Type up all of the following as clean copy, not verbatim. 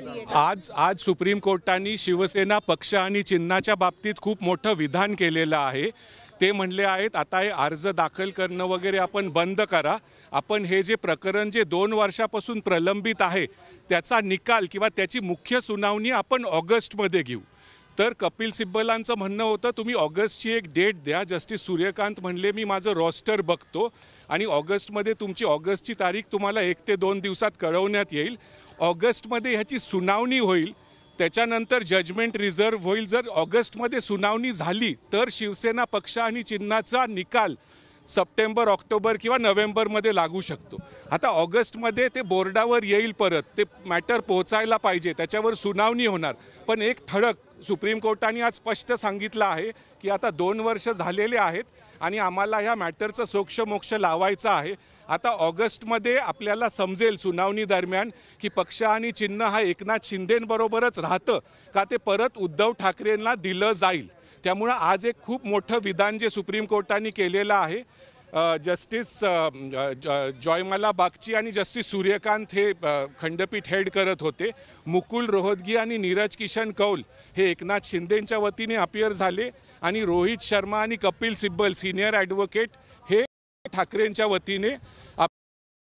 आज सुप्रीम कोर्टाने शिवसेना पक्ष आणि चिन्हाच्या बाबतीत खूप मोठं विधान केलेलं आहे। ते म्हणले आहेत आता हे अर्ज दाखल करणं वगैरे आपण बंद करा, आपण हे जे प्रकरण जे 2 वर्षापासून प्रलंबित आहे त्याचा निकाल किंवा त्याची मुख्य सुनावणी आपण ऑगस्टमध्ये घेऊ। तर कपिल सिब्बलांचं म्हणणं होतं तुम्ही ऑगस्टची एक डेट द्या। जस्टिस सूर्यकांत म्हणले मी माझं रोस्टर बघतो आणि ऑगस्टमध्ये तुमची ऑगस्टची तारीख तुम्हाला 1 ते 2 दिवसात कळवण्यात येईल। ऑगस्टमध्ये ह्याची सुनावणी होईल, त्याच्यानंतर जजमेंट रिझर्व होईल। जर ऑगस्टमध्ये सुनावणी झाली तर शिवसेना पक्ष आणि चिन्हाचा निकाल सप्टेंबर, ऑक्टोबर किंवा नोव्हेंबरमध्ये लागू शकतो। आता ऑगस्टमध्ये ते बोर्डावर येईल, परत ते मॅटर पोहोचायला पाहिजे, त्याच्यावर सुनावणी होणार। पण एक ठळक सुप्रीम कोर्टाने आज स्पष्ट सांगितलं आहे की आता 2 वर्ष झालेले आहेत आणि आम्हाला ह्या मॅटरचं सोक्षमोक्ष लावायचं आहे। आता ऑगस्टमध्ये आपल्याला समजेल सुनावणी दरम्यान की पक्ष आणि चिन्ह हा एकनाथ शिंदेंबरोबरच राहतं का ते परत उद्धव ठाकरेंना दिलं जाईल। त्यामुळे आज एक खूप मोठं विधान जे सुप्रीम कोर्टाने केलेलं आहे। जस्टिस जॉयमाला बागची आणि जस्टिस सूर्यकांत हे खंडपीठ हेड करत होते। मुकुल रोहतगी आणि नीरज किशन कौल हे एकनाथ शिंदेंच्या वतीने अपियर झाले आणि रोहित शर्मा आणि कपिल सिब्बल सिनियर ॲडव्होकेट हे ठाकरेंच्या वतीने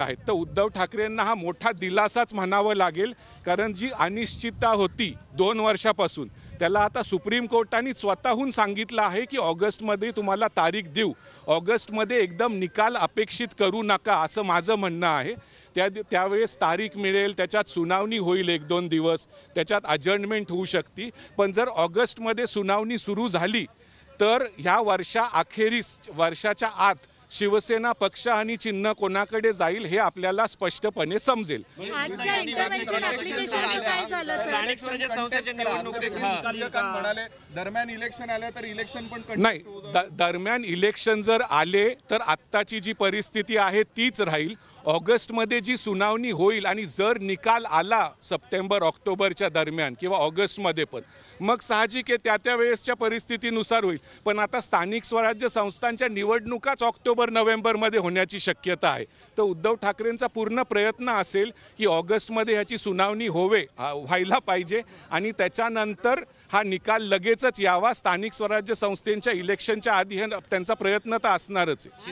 आहेत। तर उद्धव ठाकरेंना हा मोठा दिलासाच म्हणावं लागेल, कारण जी अनिश्चितता होती 2 वर्षापासून त्याला आता सुप्रीम कोर्टाने स्वतःहून सांगितलं आहे की ऑगस्टमध्ये तुम्हाला तारीख देऊ, ऑगस्टमध्ये एकदम निकाल अपेक्षित करू नका असं माझं म्हणणं आहे। त्यावेळेस तारीख मिळेल, त्याच्यात सुनावणी होईल 1-2 दिवस, त्याच्यात अजर्नमेंट होऊ शकते। पण जर ऑगस्टमध्ये सुनावणी सुरू झाली तर ह्या वर्षाअखेरीस वर्षाच्या आत शिवसेना पक्ष आणि चिन्ह कोणाकडे जाईल हे आपल्याला स्पष्टपणे समजेल। दरम्यान इलेक्शन आले तर इलेक्शन पण नाही, दरम्यान इलेक्शन जर आले तर आत्ताची जी परिस्थिती आहे तीच राहील। ऑगस्टमध्ये जी सुनावणी होईल आणि जर निकाल आला सप्टेंबर ऑक्टोबरच्या दरम्यान किंवा ऑगस्टमध्ये पण मग साहजिक आहे त्या वेळेसच्या परिस्थितीनुसार होईल। पण आता स्थानिक स्वराज्य संस्थांच्या निवडणुकाच ऑक्टोबर नोव्हेंबरमध्ये होण्याची शक्यता आहे। तर उद्धव ठाकरेंचा पूर्ण प्रयत्न असेल की ऑगस्टमध्ये ह्याची सुनावणी व्हायला पाहिजे आणि त्याच्यानंतर हा निकाल लगेचच यावा। स्थानिक स्वराज्य संस्थेच्या इलेक्शनच्या आधी त्यांचा प्रयत्न तर असणारच आहे।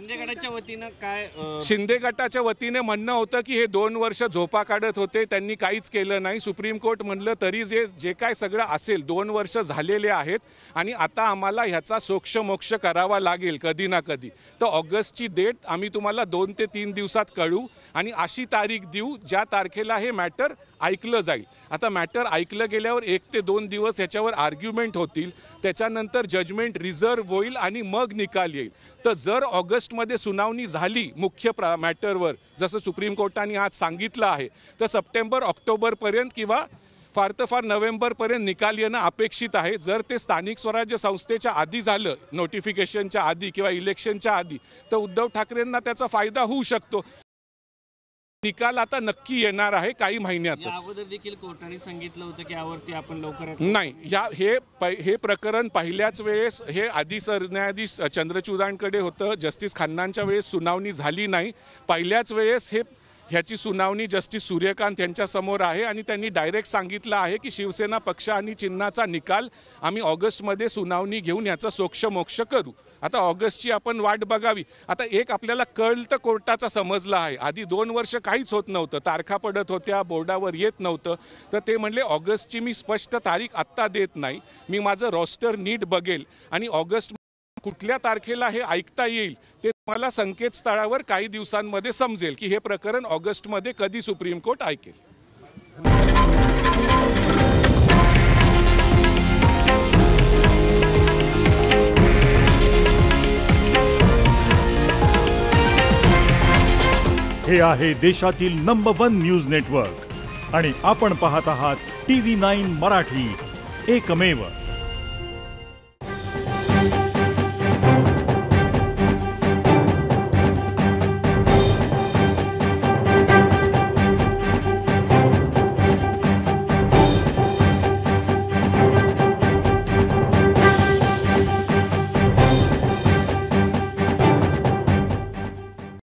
शिंदे गटाच्या वतीने म्हणणं होतं की हे 2 वर्ष झोपा काढत होते, त्यांनी काहीच केलं नाही। सुप्रीम कोर्ट म्हणलं तरी जे काय सगळं असेल 2 वर्ष झालेले आहेत आणि आता आम्हाला ह्याचा सोक्षमोक्ष करावा लागेल कधी ना कधी। तर ऑगस्टची डेट आम्ही तुम्हाला 2 ते 3 दिवसात कळवू आणि अशी तारीख देऊ ज्या तारखेला हे मॅटर ऐकलं जाईल। आता मॅटर ऐकलं गेल्यावर 1 ते 2 दिवस ह्याच्यावर आर्ग्युमेंट होतील, त्याच्यानंतर जजमेंट रिझर्व होईल आणि मग निकाल येईल। तर जर ऑगस्टमध्ये सुनावणी झाली मुख्य मॅटरवर जसं सुप्रीम कोर्टाने आज सांगितलं आहे तर सप्टेंबर ऑक्टोबरपर्यंत किंवा फार तर फार नोव्हेंबरपर्यंत निकाल येणं अपेक्षित आहे। जर ते स्थानिक स्वराज्य संस्थेच्या आधी झालं, नोटिफिकेशनच्या आधी किंवा इलेक्शनच्या आधी, तर उद्धव ठाकरेंना त्याचा फायदा होऊ शकतो। निकाल आता नक्की येणार आहे काही महिन्यातच। अगोदर देखील कोर्टाने सांगितलं होतं की यावरती आपण लवकरात नाही, हे प्रकरण पहिल्याच वेळेस हे आधी सरन्यायाधीश चंद्रचूडांकडे होतं। जस्टिस खन्नांच्या वेळेस सुनावणी झाली नाही, पहिल्याच वेळेस ह्याची सुनावणी जस्टिस सूर्यकांत यांच्यासमोर आहे आणि त्यांनी डायरेक्ट सांगितलं आहे की शिवसेना पक्ष आणि चिन्हाचा निकाल आम्ही ऑगस्टमध्ये सुनावणी घेऊन याचा सोक्षमोक्ष करू। आता ऑगस्टची आपण वाट बघावी। आता एक आपल्याला कळ तर कोर्टाचा समजला आहे, आधी 2 वर्ष काहीच होत नव्हतं, तारखा पडत होत्या, बोर्डावर येत नव्हतं, तर ते म्हणले ऑगस्टची मी स्पष्ट तारीख आत्ता देत नाही, मी माझं रोस्टर नीट बघेल आणि ऑगस्ट कुठल्या तारखेला हे ऐकता येईल ते तुम्हाला संकेतस्थळावर काही दिवसांमध्ये समजेल की हे प्रकरण ऑगस्टमध्ये कधी सुप्रीम कोर्ट ऐकेल। हे आहे देशातील नंबर 1 न्यूज नेटवर्क आणि आपण पाहत आहात TV9 मराठी, एकमेव।